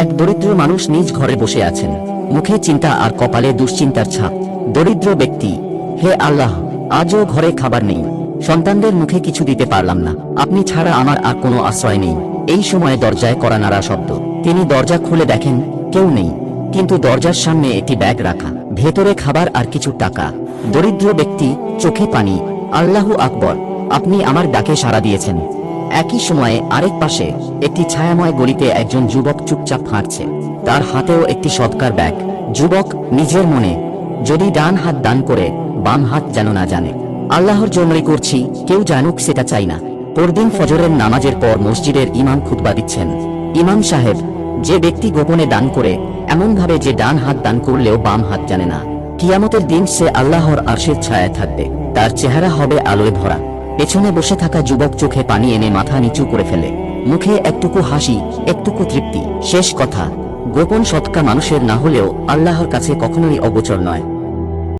এক দরিদ্র মানুষ নিজ ঘরে বসে আছেন, মুখে চিন্তা আর কপালে দুশ্চিন্তার ছাপ। দরিদ্র ব্যক্তি: হে আল্লাহ, আজও ঘরে খাবার নেই, সন্তানদের মুখে কিছু দিতে পারলাম না, আপনি ছাড়া আমার আর কোনো আশ্রয় নেই। এই সময়ে দরজায় কড়া নাড়া শব্দ। তিনি দরজা খুলে দেখেন কেউ নেই, কিন্তু দরজার সামনে একটি ব্যাগ রাখা, ভেতরে খাবার আর কিছু টাকা। দরিদ্র ব্যক্তি চোখে পানি: আল্লাহু আকবর, আপনি আমার ডাকে সাড়া দিয়েছেন। একই সময়ে আরেক পাশে একটি ছায়াময় গলিতে একজন যুবক চুপচাপ হাঁটছে, তার হাতেও একটি সদকার ব্যাগ। যুবক নিজের মনে: যদি ডান হাত দান করে, বাম হাত যেন না জানে। আল্লাহর জন্যই করছি, কেউ জানুক সেটা চাই না। পরদিন ফজরের নামাজের পর মসজিদের ইমাম খুতবা দিচ্ছেন। ইমাম সাহেব: যে ব্যক্তি গোপনে দান করে, এমনভাবে যে ডান হাত দান করলেও বাম হাত জানে না, কিয়ামতের দিন সে আল্লাহর আরশের ছায়ায় থাকবে, তার চেহারা হবে আলোয় ভরা। পেছনে বসে থাকা যুবক চোখে পানি এনে মাথা নিচু করে ফেলে, মুখে একটুকু হাসি, একটুকু তৃপ্তি। শেষ কথা: গোপন সৎকা মানুষের না হলেও আল্লাহর কাছে কখনোই অগোচর নয়।